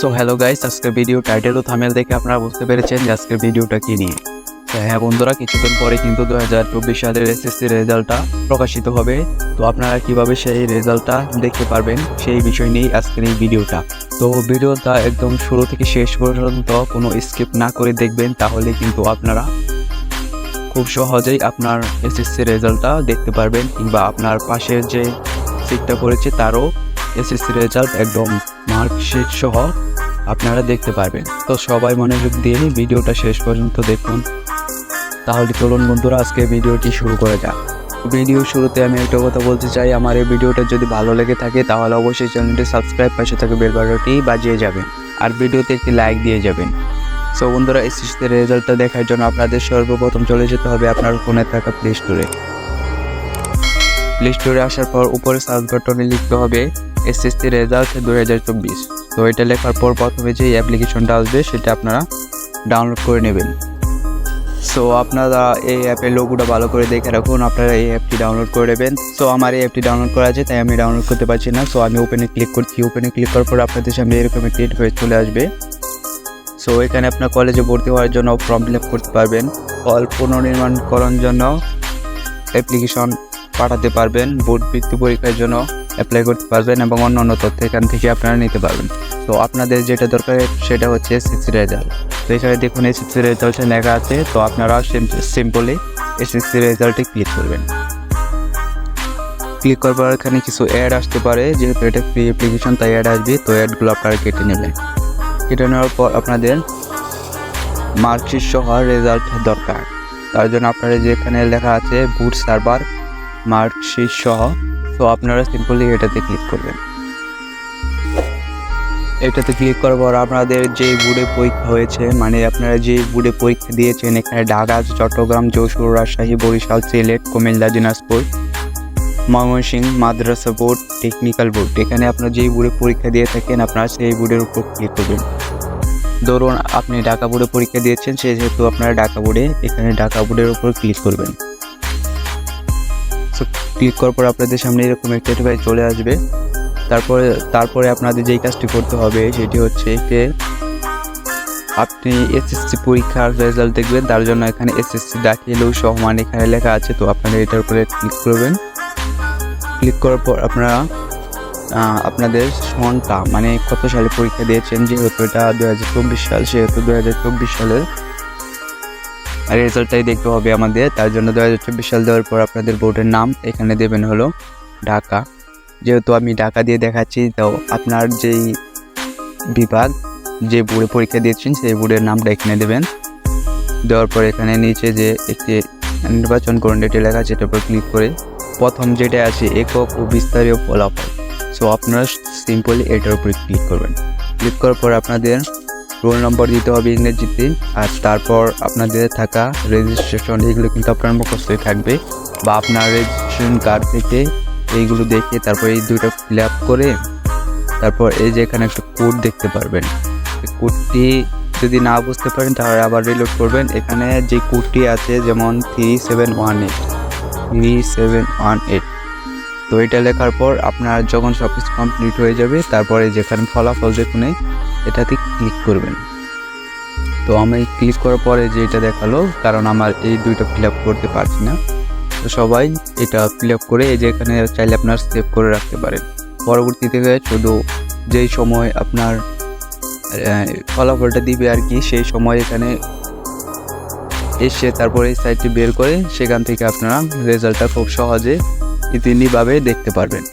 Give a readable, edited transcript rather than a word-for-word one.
So hello guys, আজকের video title ও thumbnail দেখে আপনারা বুঝতে পেরেছেন যে আজকের ভিডিওটা কি নিয়ে। হ্যাঁ বন্ধুরা, কিছুদিন পরে কিন্তু 2024 সালের এসএসসি রেজাল্টটা প্রকাশিত হবে। তো আপনারা কিভাবে সেই রেজাল্টটা দেখতে পারবেন সেই বিষয় নিয়েই আজকের এই ভিডিওটা। তো ভিডিওটা একদম শুরু থেকে শেষ পর্যন্ত কোনো স্কিপ না করে দেখবেন, তাহলে কিন্তু আপনারা খুব সহজেই আপনার এসএসসি রেজাল্টটা দেখতে পারবেন, কিংবা আপনার পাশের যে সিটটা পড়েছে তারও এসএসসি রেজাল্ট একদম মার্কশিট সহ আপনারা দেখতে পারবেন। তো সবাই মনোযোগ দিয়ে ভিডিওটা শেষ পর্যন্ত দেখুন। তাহলে চলুন বন্ধুরা, আজকে ভিডিওটি শুরু করে যাক। ভিডিও শুরুতে আমি একটা কথা বলতে চাই, আমার এই ভিডিওটা যদি ভালো লেগে থাকে তাহলে অবশ্যই চ্যানেলটি সাবস্ক্রাইব, পাশে থাকা বেল বাটনটি বাজিয়ে যাবেন আর ভিডিওতে একটি লাইক দিয়ে যাবেন। সো বন্ধুরা, এসএসসি রেজাল্টটা দেখার জন্য আপনাদের সর্বপ্রথম চলে যেতে হবে আপনার ফোনে থাকা প্লে স্টোরে। প্লে স্টোরে আসার পর উপরে সার্চ বাটনে লিখতে হবে এসএসসি রেজাল্ট 2024। তো এটা লেখার পর প্রথমে যে অ্যাপ্লিকেশনটা আসবে সেটা আপনারা ডাউনলোড করে নেবেন। সো আপনারা এই অ্যাপের লোগোটা ভালো করে দেখে রাখুন, আপনারা এই অ্যাপটি ডাউনলোড করে নেবেন। সো আমার এই অ্যাপটি ডাউনলোড করা আছে, তাই আমি ডাউনলোড করতে পারছি না। সো আমি ওপেনে ক্লিক করছি। ওপেনে ক্লিক করার পর আপনাদের সামনে এরকম একটি ইন্টারফেস চলে আসবে। সো এখানে আপনার কলেজে ভর্তি হওয়ার জন্য ফর্ম ফিল আপ করতে পারবেন, হল পুনর্নির্মাণ করার জন্য অ্যাপ্লিকেশন পাঠাতে পারবেন, বোর্ড বৃত্তি পরীক্ষার জন্য অ্যাপ্লাই করতে পারবেন এবং অন্যান্য তথ্য এখান থেকে আপনারা নিতে পারবেন। তো আপনাদের যেটা দরকার সেটা হচ্ছে এসএসসি রেজাল্ট। তো এখানে দেখুন এসএসসি রেজাল্টে লেখা আছে। তো আপনারা সিম্পলি এসএসসি রেজাল্টে ক্লিক করবেন। ক্লিক করার পর এখানে কিছু অ্যাড আসতে পারে, যেহেতু এটা ফ্রি অ্যাপ্লিকেশন তাই অ্যাড আসবে। তো অ্যাডগুলো আপনারা কেটে নেবেন। কেটে নেওয়ার পর আপনাদের মার্কশিট সহ রেজাল্ট দরকার। তার জন্য আপনারা যেখানে লেখা আছে বুট সার্ভার মার্কশিট সহ, তো আপনারা সিম্পলি এটাতে ক্লিক করবেন। এটাতে ক্লিক করার পর আপনাদের যে বোর্ডে পরীক্ষা হয়েছে, মানে আপনারা যে বোর্ডে পরীক্ষা দিয়েছেন, এখানে ঢাকা, চট্টগ্রাম, যশোর, রাজশাহী, বরিশাল, সিলেট, কুমিল্লা, দিনাজপুর, ময়মনসিংহ, মাদ্রাসা বোর্ড, টেকনিক্যাল বোর্ড, এখানে আপনারা যেই বোর্ডে পরীক্ষা দিয়ে থাকেন আপনারা সেই বোর্ডের উপর ক্লিক করবেন। ধরুন আপনি ঢাকা বোর্ডে পরীক্ষা দিয়েছেন, সেহেতু আপনারা ঢাকা বোর্ডে এখানে ঢাকা বোর্ডের উপর ক্লিক করবেন। ক্লিক করার পর আপনাদের সামনে এরকম একটা ইন্টারফেস চলে আসবে। তারপরে আপনাদের যেই কাজটি করতে হবে সেটি হচ্ছে যে আপনি এসএসসি পরীক্ষার রেজাল্ট দেখবেন। তার জন্য এখানে এসএসসি দাখিল ও সমান এখানে লেখা আছে। তো আপনারা এটার উপরে ক্লিক করবেন। ক্লিক করার পর আপনারা আপনাদের সনটা, মানে কত সালে পরীক্ষা দিয়েছেন, যেহেতু এটা 2024 সাল, সেহেতু 2024 সালের রেজাল্টটাই দেখতে হবে আমাদের। তার জন্য 2024 সাল দেওয়ার পর আপনাদের বোর্ডের নাম এখানে দেবেন হলো ঢাকা। যেহেতু আমি ঢাকা দিয়ে দেখাচ্ছি, তো আপনার যেই বিভাগ, যে বোর্ডে পরীক্ষা দিয়েছেন সেই বোর্ডের নামটা এখানে দেবেন। দেওয়ার পর এখানে নিচে যে একটি নির্বাচন করুন এটি লেখা আছে, এটার উপর ক্লিক করে প্রথম যেটা আছে একক ও বিস্তারিত ফলাফল। সো আপনারা সিম্পলি এটার উপরে ক্লিক করবেন। ক্লিক করার পর আপনাদের রোল নম্বর দিতে হবে ইংরেজিতে, আর তারপর আপনাদের থাকা রেজিস্ট্রেশন, এগুলো কিন্তু আপনার মুখস্থই থাকবে, বা আপনার রেজিস্ট্রেশন কার্ড থেকে এইগুলো দেখে তারপর এই দুটো ফিল আপ করে তারপর এই যে এখানে একটা কোড দেখতে পারবেন। কোডটি যদি না বুঝতে পারেন তাহলে আবার রিলোড করবেন। এখানে যে কোডটি আছে যেমন 3718, তো এটা লেখার পর আপনার যখন সব কিছু কমপ্লিট হয়ে যাবে তারপরে যেখানে ফলাফল দেখুন এটাতে ক্লিক করবেন। তো আমি ক্লিক করার পরে যে এটা দেখালো, কারণ আমার এই দুইটা ফিল আপ করতে পারছি না, তো সবাই এটা ফিল আপ করে এই যে এখানে চাইলে আপনার সেভ করে রাখতে পারেন। পরবর্তীতে শুধু যেই সময় আপনার ফলাফলটা দিবে আর কি, সেই সময় এখানে এসে তারপরে এই সাইটটি বের করে সেখান থেকে আপনারা রেজাল্টটা খুব সহজে ইতিনিভাবে দেখতে পারবেন।